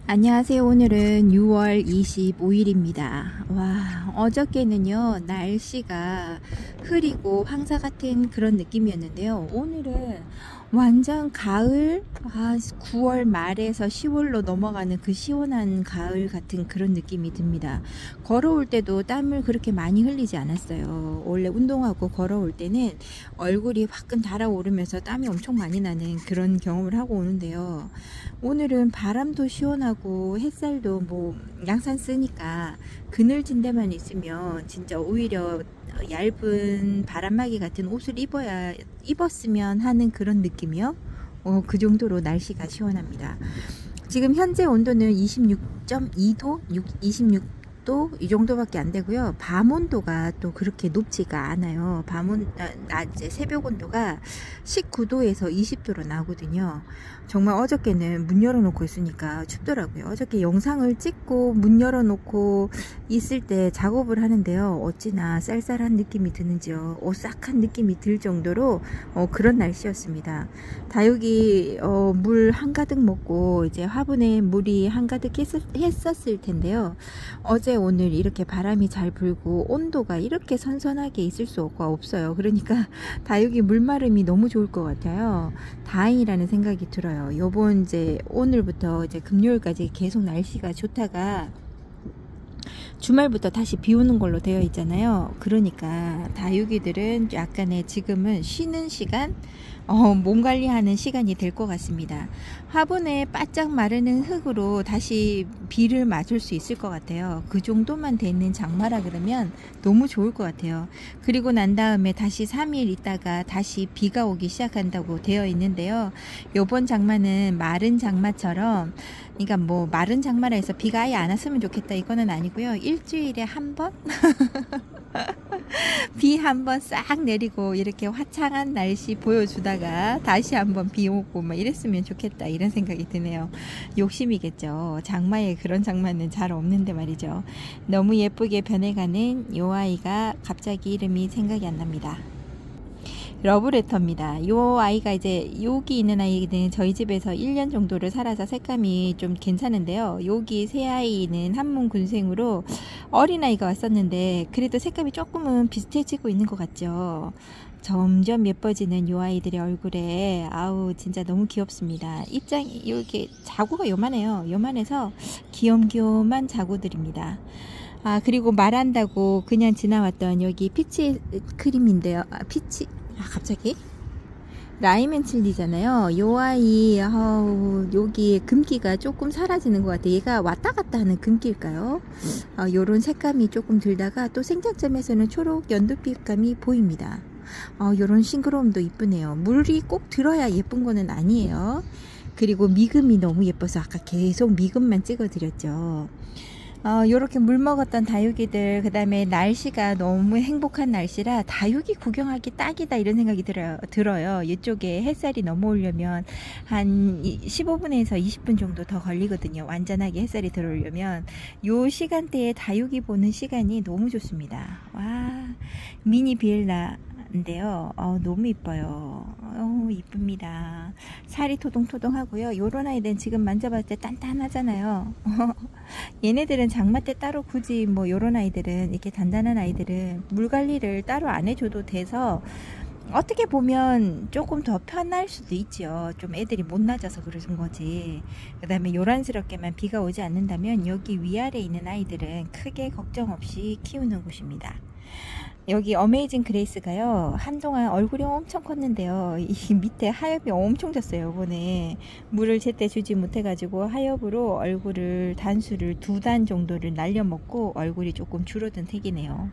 안녕하세요. 오늘은 6월 25일입니다. 와, 어저께는요, 날씨가 흐리고 황사 같은 그런 느낌이었는데요. 오늘은 완전 가을, 9월 말에서 10월로 넘어가는 그 시원한 가을 같은 그런 느낌이 듭니다. 걸어올 때도 땀을 그렇게 많이 흘리지 않았어요. 원래 운동하고 걸어올 때는 얼굴이 화끈 달아오르면서 땀이 엄청 많이 나는 그런 경험을 하고 오는데요. 오늘은 바람도 시원하고 햇살도 뭐 양산 쓰니까 그늘진 데만 있으면 진짜 오히려 얇은 바람막이 같은 옷을 입었으면 하는 그런 느낌이요. 그 정도로 날씨가 시원합니다. 지금 현재 온도는 26.2도, 26도 이 정도밖에 안 되고요. 밤 온도가 또 그렇게 높지가 않아요. 낮에 새벽 온도가 19도에서 20도로 나오거든요. 정말 어저께는 문 열어놓고 있으니까 춥더라고요. 어저께 영상을 찍고 문 열어놓고 있을 때 작업을 하는데요. 어찌나 쌀쌀한 느낌이 드는지요. 오싹한 느낌이 들 정도로 그런 날씨였습니다. 다육이 물 한가득 먹고 이제 화분에 물이 한가득 했었을 텐데요. 어제 오늘 이렇게 바람이 잘 불고 온도가 이렇게 선선하게 있을 수가 없어요. 그러니까 다육이 물마름이 너무 좋을 것 같아요. 다행이라는 생각이 들어요. 요번 이제 오늘부터 이제 금요일까지 계속 날씨가 좋다가 주말부터 다시 비 오는 걸로 되어 있잖아요. 그러니까 다육이들은 약간의 지금은 쉬는 시간, 몸 관리하는 시간이 될 것 같습니다. 화분에 바짝 마르는 흙으로 다시 비를 맞을 수 있을 것 같아요. 그 정도만 되는 장마라 그러면 너무 좋을 것 같아요. 그리고 난 다음에 다시 3일 있다가 다시 비가 오기 시작한다고 되어 있는데요. 요번 장마는 마른 장마처럼, 그러니까 뭐 마른 장마라 해서 비가 아예 안 왔으면 좋겠다 이거는 아니고요. 일주일에 한 번? 비 한 번 싹 내리고 이렇게 화창한 날씨 보여주다가 다시 한번 비 오고 막 이랬으면 좋겠다 이런 생각이 드네요. 욕심이겠죠. 장마에 그런 장마는 잘 없는데 말이죠. 너무 예쁘게 변해가는 요 아이가 갑자기 이름이 생각이 안 납니다. 러브레터입니다. 요 아이가 이제 여기 있는 아이는 저희 집에서 1년 정도를 살아서 색감이 좀 괜찮은데요. 여기 새 아이는 한문군생으로 어린아이가 왔었는데 그래도 색감이 조금은 비슷해지고 있는 것 같죠. 점점 예뻐지는 요 아이들의 얼굴에 아우 진짜 너무 귀엽습니다. 입장이 이렇게 자구가 요만해요. 요만해서 귀염귀염한 자구들입니다. 그리고 말한다고 그냥 지나왔던 여기 피치 크림인데요. 갑자기 라이멘칠리잖아요. 요 아이 여기 금기가 조금 사라지는 것 같아요. 얘가 왔다 갔다 하는 금기일까요? 요런 색감이 조금 들다가 또 생장점에서는 초록 연두빛감이 보입니다. 요런 싱그러움도 이쁘네요. 물이 꼭 들어야 예쁜 거는 아니에요. 그리고 미금이 너무 예뻐서 아까 계속 미금만 찍어 드렸죠. 요렇게 물 먹었던 다육이들, 그 다음에 날씨가 너무 행복한 날씨라 다육이 구경하기 딱이다 이런 생각이 들어요. 이쪽에 햇살이 넘어오려면 한 15분에서 20분 정도 더 걸리거든요. 완전하게 햇살이 들어오려면. 요 시간대에 다육이 보는 시간이 너무 좋습니다. 와, 미니 비엘라 인데요. 너무 이뻐요. 이쁩니다. 살이 토동토동 하고요. 요런 아이들은 지금 만져봤을 때 단단하잖아요. 얘네들은 장마 때 따로 굳이 뭐 요런 아이들은 이렇게 단단한 아이들은 물 관리를 따로 안 해줘도 돼서 어떻게 보면 조금 더 편할 수도 있죠. 좀 애들이 못 낮아서 그러는 거지. 그 다음에 요란스럽게만 비가 오지 않는다면 여기 위아래에 있는 아이들은 크게 걱정 없이 키우는 곳입니다. 여기 어메이징 그레이스가요, 한동안 얼굴이 엄청 컸는데요. 이 밑에 하엽이 엄청 졌어요. 이번에 물을 제때 주지 못해 가지고 하엽으로 얼굴을 단수를 2단 정도를 날려먹고 얼굴이 조금 줄어든 택이네요.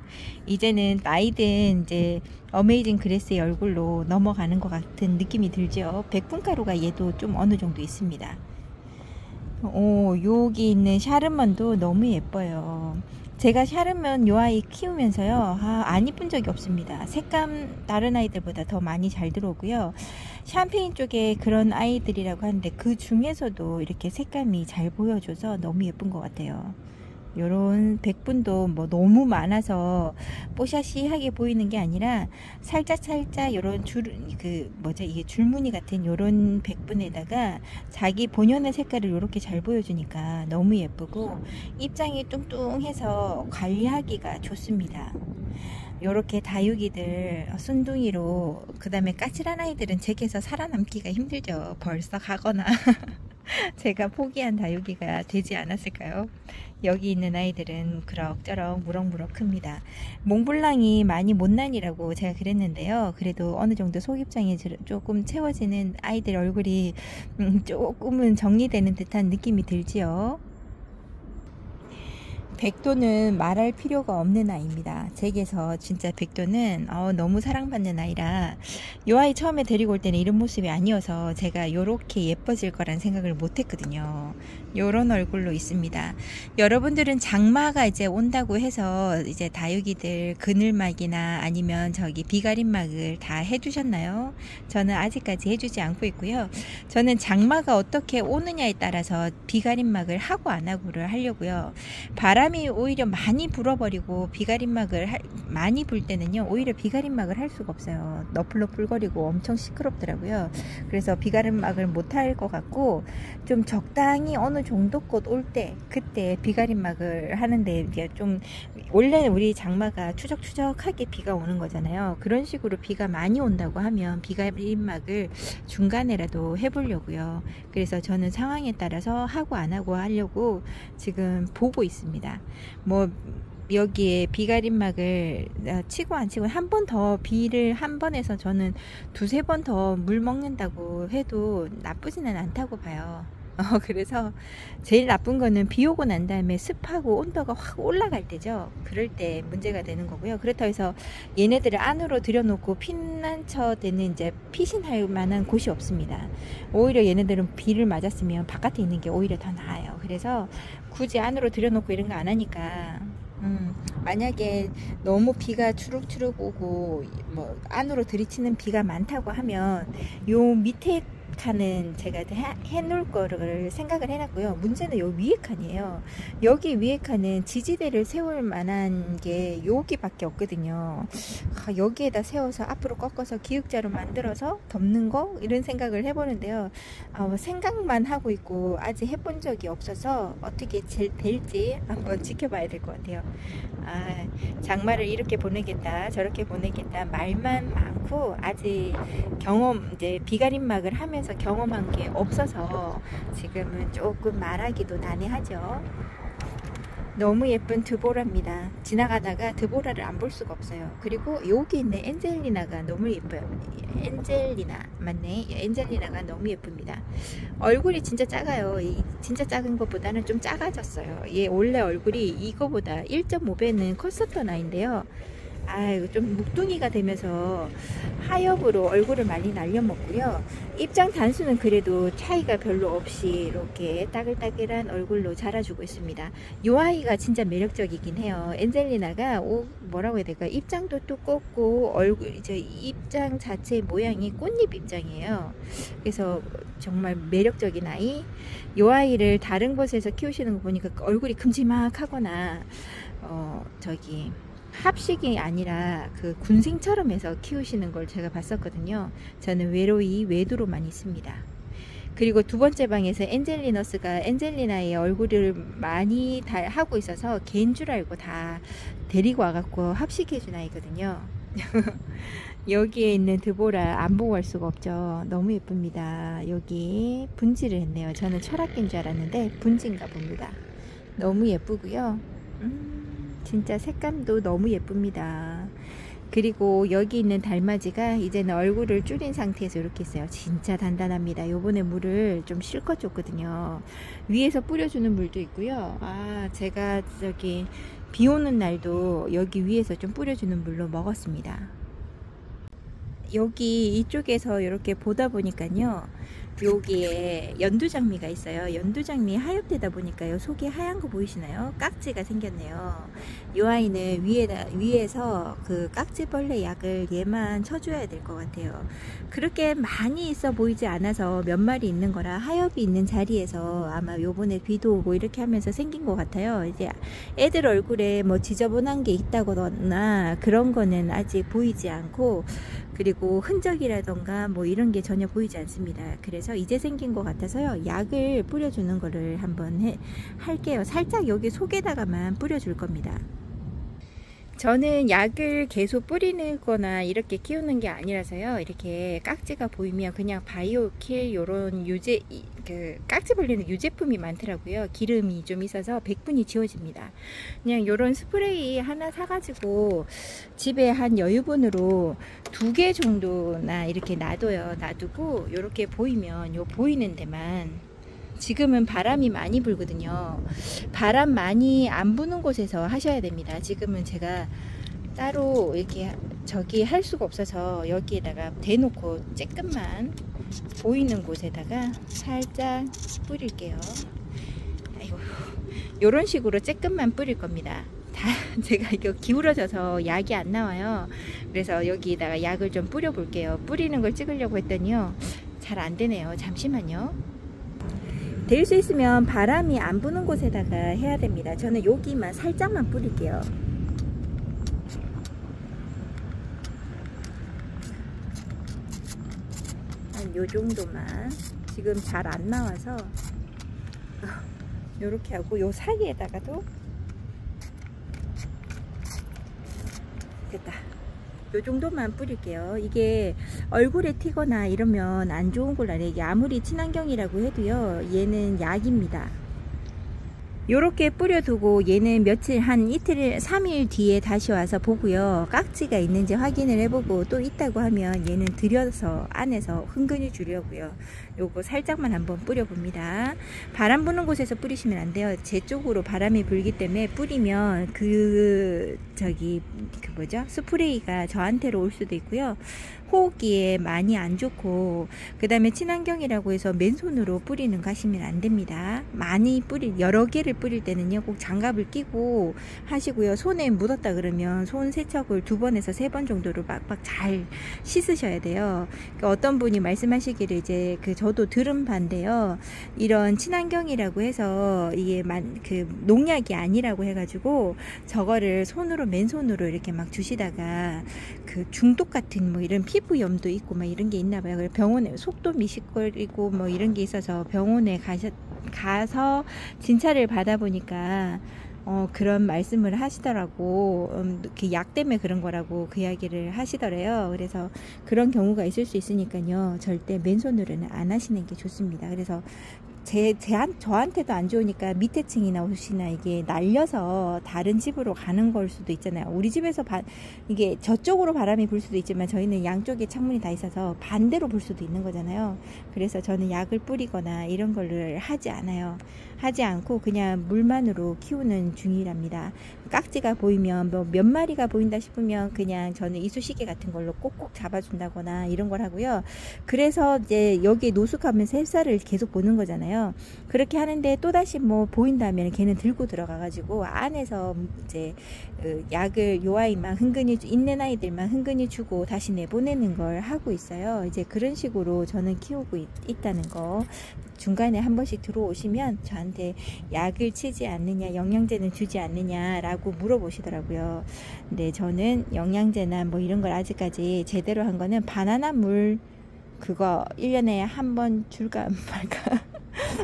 이제는 나이든 이제 어메이징 그레이스의 얼굴로 넘어가는 것 같은 느낌이 들죠. 백분가루가 얘도 좀 어느 정도 있습니다. 여기 있는 샤르먼도 너무 예뻐요. 제가 샤르먼 요 아이 키우면서요, 안 이쁜 적이 없습니다. 색감 다른 아이들보다 더 많이 잘 들어오고요. 샴페인 쪽에 그런 아이들이라고 하는데 그 중에서도 이렇게 색감이 잘 보여줘서 너무 예쁜 것 같아요. 요런 백분도 뭐 너무 많아서 뽀샤시하게 보이는 게 아니라 살짝 요런 이게 줄무늬 같은 요런 백분에다가 자기 본연의 색깔을 요렇게 잘 보여주니까 너무 예쁘고 입장이 뚱뚱해서 관리하기가 좋습니다. 요렇게 다육이들 순둥이로, 그 다음에 까칠한 아이들은 잭에서 살아남기가 힘들죠. 벌써 가거나 제가 포기한 다육이가 되지 않았을까요? 여기 있는 아이들은 그럭저럭 무럭무럭 큽니다. 몽블랑이 많이 못난이라고 제가 그랬는데요. 그래도 어느 정도 속입장이 조금 채워지는 아이들 얼굴이 조금은 정리되는 듯한 느낌이 들지요. 백도는 말할 필요가 없는 아이입니다. 댁에서 진짜 백도는 너무 사랑받는 아이라, 이 아이 처음에 데리고 올 때는 이런 모습이 아니어서 제가 요렇게 예뻐질 거란 생각을 못 했거든요. 요런 얼굴로 있습니다. 여러분들은 장마가 이제 온다고 해서 이제 다육이들 그늘막이나 아니면 저기 비가림막을 다 해두셨나요? 저는 아직까지 해주지 않고 있고요. 저는 장마가 어떻게 오느냐에 따라서 비가림막을 하고 안 하고를 하려고요. 바람이 오히려 많이 불어버리고 비가림막을 많이 불 때는요, 오히려 비가림막을 할 수가 없어요. 너플너플거리고 엄청 시끄럽더라고요. 그래서 비가림막을 못 할 것 같고, 좀 적당히 어느 정도 꽃 올 때 그때 비가림막을 하는데, 이게 좀 원래 우리 장마가 추적추적하게 비가 오는 거잖아요. 그런 식으로 비가 많이 온다고 하면 비가림막을 중간에라도 해보려고요. 그래서 저는 상황에 따라서 하고 안 하고 하려고 지금 보고 있습니다. 뭐 여기에 비가림막을 치고 안 치고 한 번 더, 비를 한 번에서 저는 두세 번 더 물 먹는다고 해도 나쁘지는 않다고 봐요. 그래서 제일 나쁜 거는 비 오고 난 다음에 습하고 온도가 확 올라갈 때죠. 그럴 때 문제가 되는 거고요. 그렇다고 해서 얘네들을 안으로 들여놓고 피난처 되는 이제 피신할 만한 곳이 없습니다. 오히려 얘네들은 비를 맞았으면 바깥에 있는 게 오히려 더 나아요. 그래서 굳이 안으로 들여놓고 이런 거 안 하니까, 만약에 너무 비가 추룩추룩 오고 뭐 안으로 들이치는 비가 많다고 하면 요 밑에 칸은 제가 해놓을 거를 생각을 해놨고요. 문제는 요 위에 칸이에요. 여기 위에 칸은 지지대를 세울 만한 게 여기밖에 없거든요. 여기에다 세워서 앞으로 꺾어서 기역자로 만들어서 덮는 거, 이런 생각을 해보는데요. 생각만 하고 있고 아직 해본 적이 없어서 어떻게 될지 한번 지켜봐야 될 것 같아요. 장마를 이렇게 보내겠다 저렇게 보내겠다 말만 많고, 아직 이제 비가림막을 하면서 경험한 게 없어서 지금은 조금 말하기도 난해하죠. 너무 예쁜 드보라입니다. 지나가다가 드보라를 안 볼 수가 없어요. 그리고 여기 있는 엔젤리나가 너무 예뻐요. 엔젤리나 맞네. 엔젤리나가 너무 예쁩니다. 얼굴이 진짜 작아요. 진짜 작은 것보다는 좀 작아졌어요. 얘 원래 얼굴이 이거보다 1.5배는 컸었던 아이인데요. 좀 묵둥이가 되면서 하엽으로 얼굴을 많이 날려먹고요. 입장 단수는 그래도 차이가 별로 없이 이렇게 따글따글한 얼굴로 자라주고 있습니다. 이 아이가 진짜 매력적이긴 해요. 엔젤리나가 뭐라고 해야 될까, 입장도 두껍고 이제 입장 자체 모양이 꽃잎 입장이에요. 그래서 정말 매력적인 아이. 이 아이를 다른 곳에서 키우시는 거 보니까 얼굴이 큼지막하거나 합식이 아니라 그 군생처럼 해서 키우시는 걸 제가 봤었거든요. 저는 외도로만 있습니다. 그리고 두 번째 방에서 엔젤리너스가 엔젤리나의 얼굴을 많이 하고 있어서 개인 줄 알고 다 데리고 와갖고 합식해준 아이거든요. 여기에 있는 드보라 안 보고 갈 수가 없죠. 너무 예쁩니다. 여기 분지를 했네요. 저는 철학기인 줄 알았는데 분지인가 봅니다. 너무 예쁘고요. 진짜 색감도 너무 예쁩니다. 그리고 여기 있는 달맞이가 이제는 얼굴을 줄인 상태에서 이렇게 있어요. 진짜 단단합니다. 요번에 물을 좀 실컷 줬거든요. 위에서 뿌려주는 물도 있고요. 제가 비 오는 날도 여기 위에서 좀 뿌려주는 물로 먹었습니다. 여기 이쪽에서 이렇게 보다 보니까요, 여기에 연두장미가 있어요. 연두장미 하엽되다 보니까요, 속이 하얀 거 보이시나요? 깍지가 생겼네요. 이 아이는 위에서 그 깍지벌레 약을 얘만 쳐줘야 될 것 같아요. 그렇게 많이 있어 보이지 않아서 몇 마리 있는 거라 하엽이 있는 자리에서 아마 요번에 비도 오고 이렇게 하면서 생긴 것 같아요. 이제 애들 얼굴에 뭐 지저분한 게 있다거나 그런 거는 아직 보이지 않고, 그리고 흔적이라던가 뭐 이런 게 전혀 보이지 않습니다. 그래서 이제 생긴 것 같아서요, 약을 뿌려주는 거를 한번 할게요. 살짝 여기 속에다가만 뿌려줄 겁니다. 저는 약을 계속 뿌리는 거나 이렇게 키우는 게 아니라서요, 이렇게 깍지가 보이면 그냥 바이오킬 요런 유제, 그 깍지 벌리는 유제품이 많더라고요. 기름이 좀 있어서 100분이 지워집니다. 그냥 요런 스프레이 하나 사가지고 집에 한 여유분으로 2개 정도나 이렇게 놔둬요. 놔두고 요렇게 보이면 요 보이는 데만, 지금은 바람이 많이 불거든요. 바람 많이 안 부는 곳에서 하셔야 됩니다. 지금은 제가 따로 이렇게 저기 할 수가 없어서 여기에다가 대놓고 조금만 보이는 곳에다가 살짝 뿌릴게요. 아이고, 요런 식으로 조금만 뿌릴 겁니다. 제가 이거 기울어져서 약이 안 나와요. 그래서 여기에다가 약을 좀 뿌려 볼게요. 뿌리는 걸 찍으려고 했더니요, 잘 안 되네요. 잠시만요. 될 수 있으면 바람이 안 부는 곳에다가 해야 됩니다. 저는 여기만 살짝만 뿌릴게요. 한 요 정도만. 지금 잘 안 나와서 요렇게 하고, 요 사이에다가도 됐다. 요 정도만 뿌릴게요. 이게 얼굴에 튀거나 이러면 안 좋은 걸로 알아요. 이게 아무리 친환경이라고 해도요, 얘는 약입니다. 요렇게 뿌려두고 얘는 며칠, 한 이틀 3일 뒤에 다시 와서 보고요, 깍지가 있는지 확인을 해보고 또 있다고 하면 얘는 들여서 안에서 흥근히 주려고요, 요거 살짝만 한번 뿌려 봅니다. 바람 부는 곳에서 뿌리시면 안 돼요. 제 쪽으로 바람이 불기 때문에 뿌리면 그 뭐죠, 스프레이가 저한테로 올 수도 있고요, 호흡기에 많이 안 좋고, 그 다음에 친환경이라고 해서 맨손으로 뿌리는 거 하시면 안 됩니다. 많이 여러 개를 뿌릴 때는요, 꼭 장갑을 끼고 하시고요. 손에 묻었다 그러면 손 세척을 2번에서 3번 정도로 막막 잘 씻으셔야 돼요. 그러니까 어떤 분이 말씀하시기를, 이제 저도 들은 바인데요, 이런 친환경이라고 해서 이게 그 농약이 아니라고 해가지고 저거를 손으로, 맨손으로 이렇게 막 주시다가 그 중독 같은 뭐 이런 피부염도 있고 막 이런 게 있나 봐요. 그래서 병원에 속도 미식거리고 뭐 이런 게 있어서 병원에 가서 진찰을 받아보니까 그런 말씀을 하시더라고. 그 약 때문에 그런 거라고 그 이야기를 하시더래요. 그래서 그런 경우가 있을 수 있으니까요, 절대 맨손으로는 안 하시는 게 좋습니다. 그래서 저한테도 안 좋으니까 밑에 층이나 옷이나 이게 날려서 다른 집으로 가는 걸 수도 있잖아요. 우리 집에서 이게 저쪽으로 바람이 불 수도 있지만 저희는 양쪽에 창문이 다 있어서 반대로 불 수도 있는 거잖아요. 그래서 저는 약을 뿌리거나 이런 거를 하지 않아요. 하지 않고 그냥 물만으로 키우는 중이랍니다. 깍지가 보이면 뭐 몇 마리가 보인다 싶으면 그냥 저는 이쑤시개 같은 걸로 꼭꼭 잡아준다거나 이런 걸 하고요. 그래서 이제 여기에 노숙하면서 햇살을 계속 보는 거잖아요. 그렇게 하는데 또다시 뭐 보인다면 걔는 들고 들어가 가지고 안에서 이제 약을 요 아이만 흥근히 있는 아이들만 흥근히 주고 다시 내보내는 걸 하고 있어요. 이제 그런 식으로 저는 키우고 있다는 거, 중간에 한 번씩 들어오시면 저한테 약을 치지 않느냐, 영양제는 주지 않느냐 라고 물어보시더라고요. 근데 저는 영양제나 뭐 이런 걸 아직까지 제대로 한 거는, 바나나 물 그거 1년에 한 번 줄까 말까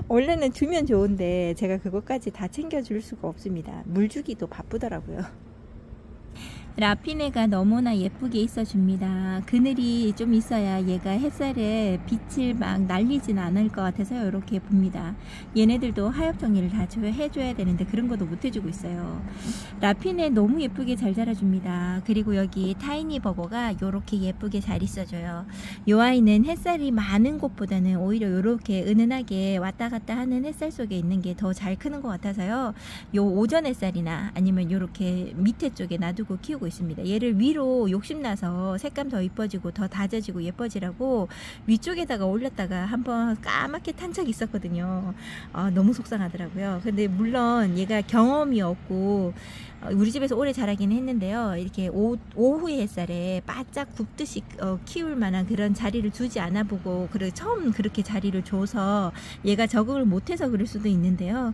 원래는 주면 좋은데 제가 그것까지 다 챙겨줄 수가 없습니다. 물 주기도 바쁘더라고요. 라피네가 너무나 예쁘게 있어줍니다. 그늘이 좀 있어야 얘가 햇살에 빛을 막 날리진 않을 것 같아서 이렇게 봅니다. 얘네들도 하엽 정리를 다 해줘야 되는데 그런 것도 못 해주고 있어요. 라피네 너무 예쁘게 잘 자라줍니다. 그리고 여기 타이니 버거가 이렇게 예쁘게 잘 있어줘요. 이 아이는 햇살이 많은 곳보다는 오히려 이렇게 은은하게 왔다 갔다 하는 햇살 속에 있는 게 더 잘 크는 것 같아서요, 요 오전 햇살이나 아니면 이렇게 밑에 쪽에 놔두고 키우고 다지고 있습니다. 얘를 위로 욕심나서 색감 더 이뻐지고 더 다져지고 예뻐지라고 위쪽에다가 올렸다가 한번 까맣게 탄 적이 있었거든요. 너무 속상하더라고요. 근데 물론 얘가 경험이 없고 우리 집에서 오래 자라긴 했는데요. 이렇게 오후의 햇살에 바짝 굽듯이 키울 만한 그런 자리를 주지 않아 보고 처음 그렇게 자리를 줘서 얘가 적응을 못해서 그럴 수도 있는데요.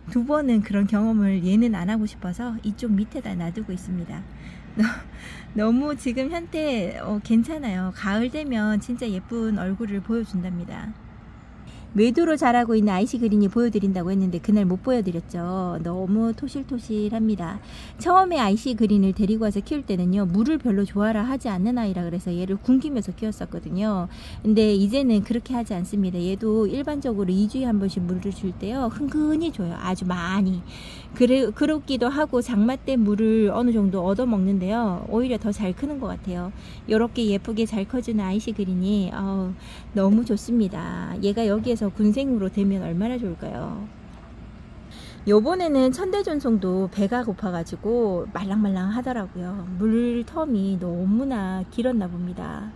두 번은 그런 경험을 얘는 안 하고 싶어서 이쪽 밑에다 놔두고 있습니다. 너무 지금 현재 괜찮아요. 가을 되면 진짜 예쁜 얼굴을 보여준답니다. 외도로 자라고 있는 아이시 그린이 보여드린다고 했는데 그날 못 보여드렸죠. 너무 토실토실합니다. 처음에 아이시 그린을 데리고 와서 키울 때는요, 물을 별로 좋아라 하지 않는 아이라 그래서 얘를 굶기면서 키웠었거든요. 근데 이제는 그렇게 하지 않습니다. 얘도 일반적으로 2주에 한 번씩 물을 줄 때요, 흥건히 줘요. 아주 많이. 그렇기도 하고 장마 때 물을 어느 정도 얻어 먹는데요, 오히려 더 잘 크는 것 같아요. 이렇게 예쁘게 잘 커주는 아이시 그린이 너무 좋습니다. 얘가 여기에서 군생으로 되면 얼마나 좋을까요? 요번에는 천대존송도 배가 고파가지고 말랑말랑 하더라고요. 물텀이 너무나 길었나 봅니다.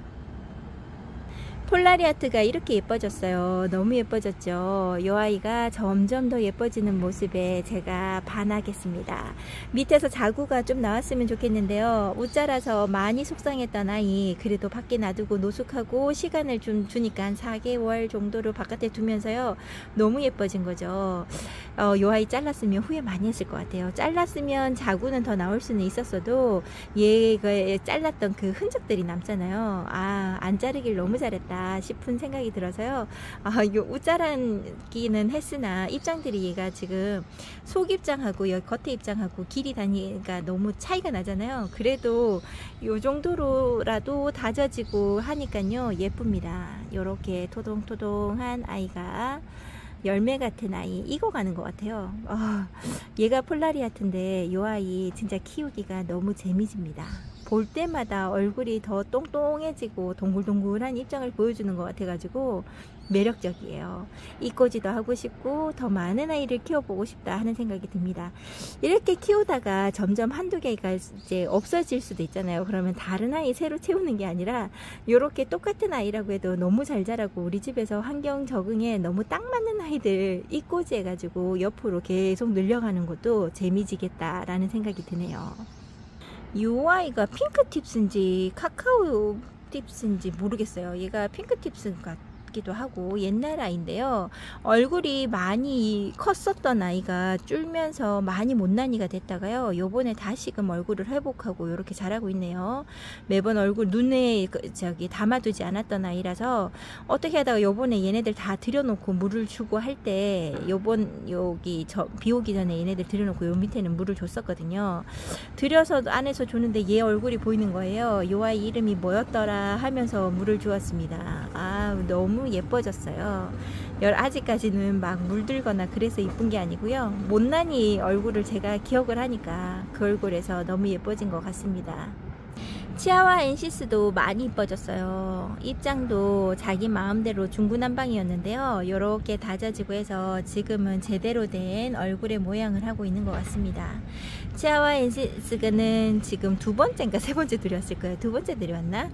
폴라리아트가 이렇게 예뻐졌어요. 너무 예뻐졌죠. 이 아이가 점점 더 예뻐지는 모습에 제가 반하겠습니다. 밑에서 자구가 좀 나왔으면 좋겠는데요. 웃자라서 많이 속상했던 아이, 그래도 밖에 놔두고 노숙하고 시간을 좀 주니까 한 4개월 정도로 바깥에 두면서요, 너무 예뻐진 거죠. 이 아이 잘랐으면 후회 많이 했을 것 같아요. 잘랐으면 자구는 더 나올 수는 있었어도 얘가 잘랐던 그 흔적들이 남잖아요. 안 자르길 너무 잘했다 싶은 생각이 들어서요. 요 우짜란기는 했으나 입장들이 얘가 지금 속 입장하고 여기 겉에 입장하고 길이 다니니까 너무 차이가 나잖아요. 그래도 요 정도로라도 다져지고 하니까요, 예쁩니다. 요렇게 토동토동한 아이가 열매 같은 아이 익어가는 것 같아요. 얘가 폴라리아트인데 이 아이 진짜 키우기가 너무 재미집니다. 볼 때마다 얼굴이 더 똥똥해지고 동글동글한 입장을 보여주는 것 같아가지고 매력적이에요. 이꼬지도 하고 싶고 더 많은 아이를 키워보고 싶다 하는 생각이 듭니다. 이렇게 키우다가 점점 한두 개가 이제 없어질 수도 있잖아요. 그러면 다른 아이 새로 채우는 게 아니라 이렇게 똑같은 아이라고 해도 너무 잘 자라고 우리 집에서 환경 적응에 너무 딱 맞는 아이들 이꼬지 해가지고 옆으로 계속 늘려가는 것도 재미지겠다 라는 생각이 드네요. 이 아이가 핑크팁스인지 카카오 팁스인지 모르겠어요. 얘가 핑크팁스 같기도 하고 옛날 아이인데요, 얼굴이 많이 컸었던 아이가 줄면서 많이 못난이가 됐다가요, 요번에 다시금 얼굴을 회복하고 이렇게 자라고 있네요. 매번 얼굴 눈에 담아두지 않았던 아이라서 어떻게 하다가 요번에 얘네들 다 들여놓고 물을 주고 할 때 여기 비 오기 전에 얘네들 들여놓고 요 밑에는 물을 줬었거든요. 들여서 안에서 줬는데 얘 얼굴이 보이는 거예요. 요 아이 이름이 뭐였더라 하면서 물을 주었습니다. 너무 예뻐졌어요. 아직까지는 막 물들거나 그래서 이쁜 게 아니고요, 못난이 얼굴을 제가 기억을 하니까 그 얼굴에서 너무 예뻐진 것 같습니다. 치아와 엔시스도 많이 이뻐졌어요. 입장도 자기 마음대로 중구난방이었는데요, 이렇게 다져지고 해서 지금은 제대로 된 얼굴의 모양을 하고 있는 것 같습니다. 치아와 엔시스는 지금 두 번째인가 세 번째 들여왔을 거예요. 두 번째 들여왔나?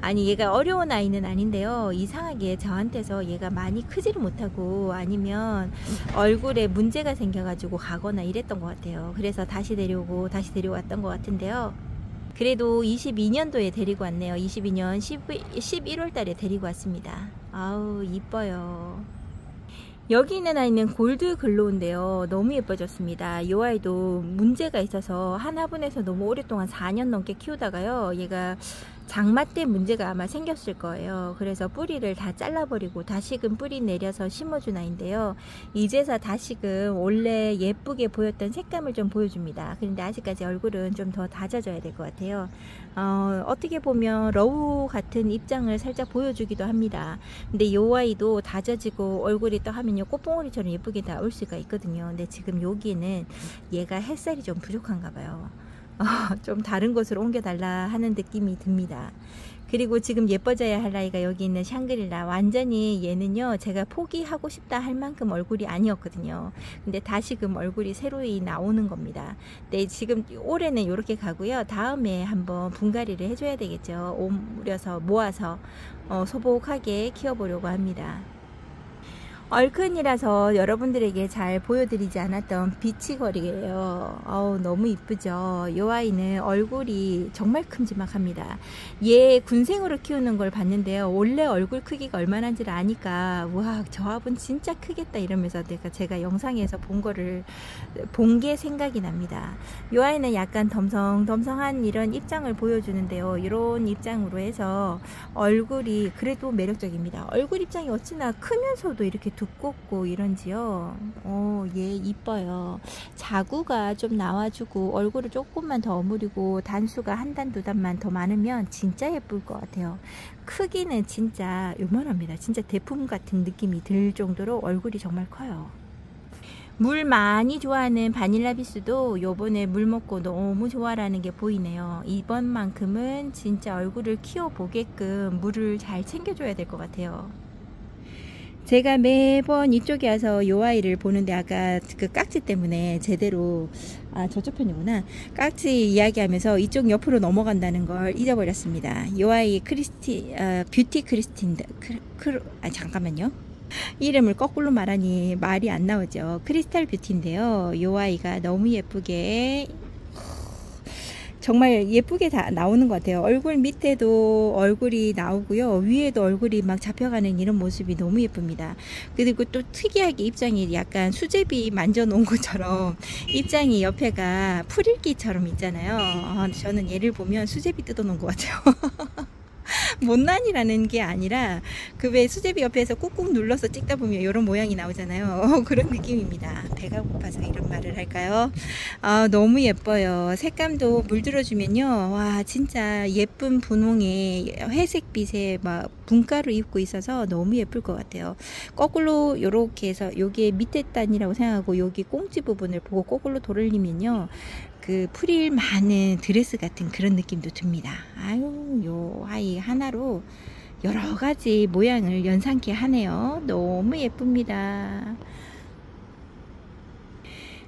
아니, 얘가 어려운 아이는 아닌데요, 이상하게 저한테서 얘가 많이 크지를 못하고 아니면 얼굴에 문제가 생겨가지고 가거나 이랬던 것 같아요. 그래서 다시 데려오고 다시 데려왔던 것 같은데요, 그래도 22년도에 데리고 왔네요. 22년 11월 달에 데리고 왔습니다. 이뻐요. 여기 있는 아이는 골드 글로우인데요, 너무 예뻐졌습니다. 이 아이도 문제가 있어서 한 화분에서 너무 오랫동안 4년 넘게 키우다가요, 얘가 장마 때 문제가 아마 생겼을 거예요. 그래서 뿌리를 다 잘라버리고 다시금 뿌리 내려서 심어준 아이인데요, 이제서 다시금 원래 예쁘게 보였던 색감을 좀 보여줍니다. 그런데 아직까지 얼굴은 좀 더 다져져야 될 것 같아요. 어떻게 보면 러우 같은 입장을 살짝 보여주기도 합니다. 근데 이 아이도 다져지고 얼굴이 또 하면요, 꽃봉오리처럼 예쁘게 나올 수가 있거든요. 근데 지금 여기는 얘가 햇살이 좀 부족한가 봐요. 좀 다른 곳으로 옮겨달라 하는 느낌이 듭니다. 그리고 지금 예뻐져야 할 나이가 여기 있는 샹그릴라, 완전히 얘는요 제가 포기하고 싶다 할 만큼 얼굴이 아니었거든요. 근데 다시금 얼굴이 새로이 나오는 겁니다. 네, 지금 올해는 이렇게 가고요. 다음에 한번 분갈이를 해줘야 되겠죠. 오므려서 모아서 소복하게 키워보려고 합니다. 얼큰이라서 여러분들에게 잘 보여드리지 않았던 비치거리예요. 너무 이쁘죠. 이 아이는 얼굴이 정말 큼지막합니다. 얘 군생으로 키우는 걸 봤는데요. 원래 얼굴 크기가 얼마나인지를 아니까 와, 저 합은 진짜 크겠다 이러면서 제가 영상에서 본 게 생각이 납니다. 이 아이는 약간 덤성덤성한 이런 입장을 보여주는데요. 이런 입장으로 해서 얼굴이 그래도 매력적입니다. 얼굴 입장이 어찌나 크면서도 이렇게 두껍고 이런지요. 얘 이뻐요. 자구가 좀 나와주고 얼굴을 조금만 더 어무리고 단수가 한 단 두 단만 더 많으면 진짜 예쁠 것 같아요. 크기는 진짜 요만합니다. 진짜 대품 같은 느낌이 들 정도로 얼굴이 정말 커요. 물 많이 좋아하는 바닐라비스도 요번에 물 먹고 너무 좋아라는 게 보이네요. 이번만큼은 진짜 얼굴을 키워보게끔 물을 잘 챙겨줘야 될 것 같아요. 제가 매번 이쪽에 와서 요 아이를 보는데 아까 그 깍지 때문에 제대로 저쪽 편이구나. 깍지 이야기하면서 이쪽 옆으로 넘어간다는 걸 잊어버렸습니다. 요 아이 뷰티 크리스틴 잠깐만요. 이름을 거꾸로 말하니 말이 안 나오죠. 크리스탈 뷰티인데요. 요 아이가 너무 예쁘게 정말 예쁘게 다 나오는 것 같아요. 얼굴 밑에도 얼굴이 나오고요. 위에도 얼굴이 막 잡혀가는 이런 모습이 너무 예쁩니다. 그리고 또 특이하게 입장이 약간 수제비 만져 놓은 것처럼 입장이 옆에가 풀읽기처럼 있잖아요. 저는 얘를 보면 수제비 뜯어 놓은 것 같아요. 못난이라는 게 아니라 그 왜 수제비 옆에서 꾹꾹 눌러서 찍다 보면 이런 모양이 나오잖아요. 그런 느낌입니다. 배가 고파서 이런 말을 할까요? 너무 예뻐요. 색감도 물들어주면요, 와 진짜 예쁜 분홍에 회색빛에 막 분가루 입고 있어서 너무 예쁠 것 같아요. 거꾸로 이렇게 해서 여기에 밑에 단이라고 생각하고 여기 꽁지 부분을 보고 거꾸로 돌리면요, 그 프릴 많은 드레스 같은 그런 느낌도 듭니다. 아유, 요 아이 하나로 여러 가지 모양을 연상케 하네요. 너무 예쁩니다.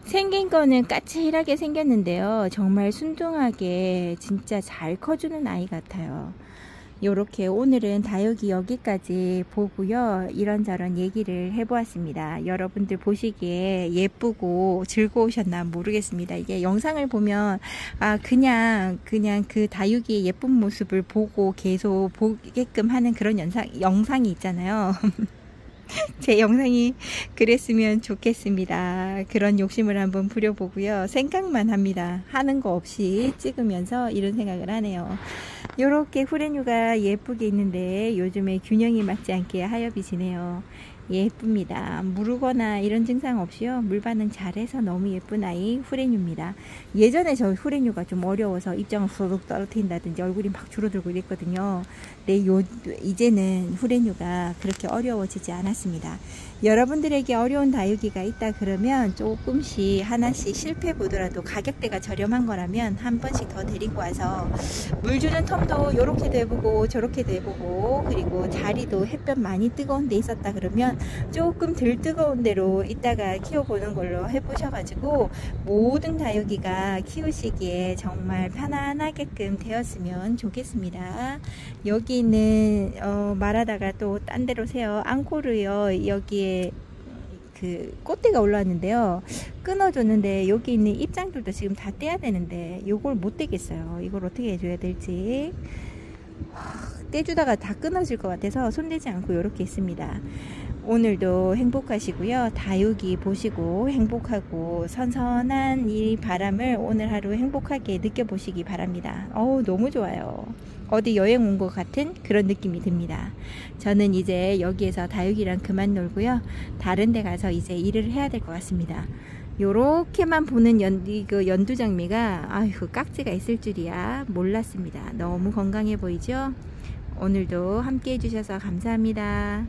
생긴 거는 까칠하게 생겼는데요. 정말 순둥하게 진짜 잘 커주는 아이 같아요. 요렇게 오늘은 다육이 여기까지 보고요. 이런저런 얘기를 해보았습니다. 여러분들 보시기에 예쁘고 즐거우셨나 모르겠습니다. 이게 영상을 보면 그냥 그 다육이의 예쁜 모습을 보고 계속 보게끔 하는 그런 영상이 있잖아요. 제 영상이 그랬으면 좋겠습니다. 그런 욕심을 한번 부려보고요. 생각만 합니다. 하는 거 없이 찍으면서 이런 생각을 하네요. 요렇게 후레뉴가 예쁘게 있는데 요즘에 균형이 맞지 않게 하엽이 지네요. 예쁩니다. 무르거나 이런 증상 없이요, 물 반응 잘해서 너무 예쁜 아이 후레뉴입니다. 예전에 저 후레뉴가 좀 어려워서 입장을 후룩 떨어뜨린다든지 얼굴이 막 줄어들고 이랬거든요. 근데 이제는 후레뉴가 그렇게 어려워지지 않았습니다. 여러분들에게 어려운 다육이가 있다 그러면 조금씩 하나씩 실패해 보더라도 가격대가 저렴한 거라면 한 번씩 더 데리고 와서 물 주는 텀도 요렇게도 해보고 저렇게도 해보고, 그리고 자리도 햇볕 많이 뜨거운 데 있었다 그러면 조금 덜 뜨거운 데로 이따가 키워보는 걸로 해보셔가지고 모든 다육이가 키우시기에 정말 편안하게끔 되었으면 좋겠습니다. 여기 있는 말하다가 또 딴 데로 세요. 앙코르요. 여기에 그 꽃대가 올라왔는데요. 끊어줬는데 여기 있는 입장들도 지금 다 떼야 되는데 요걸 못 떼겠어요. 이걸 어떻게 해줘야 될지. 떼주다가 다 끊어질 것 같아서 손대지 않고 이렇게 있습니다. 오늘도 행복하시고요. 다육이 보시고 행복하고 선선한 이 바람을 오늘 하루 행복하게 느껴보시기 바랍니다. 너무 좋아요. 어디 여행 온 것 같은 그런 느낌이 듭니다. 저는 이제 여기에서 다육이랑 그만 놀고요. 다른 데 가서 이제 일을 해야 될 것 같습니다. 요렇게만 보는 연두장미가 아이고 깍지가 있을 줄이야 몰랐습니다. 너무 건강해 보이죠? 오늘도 함께 해주셔서 감사합니다.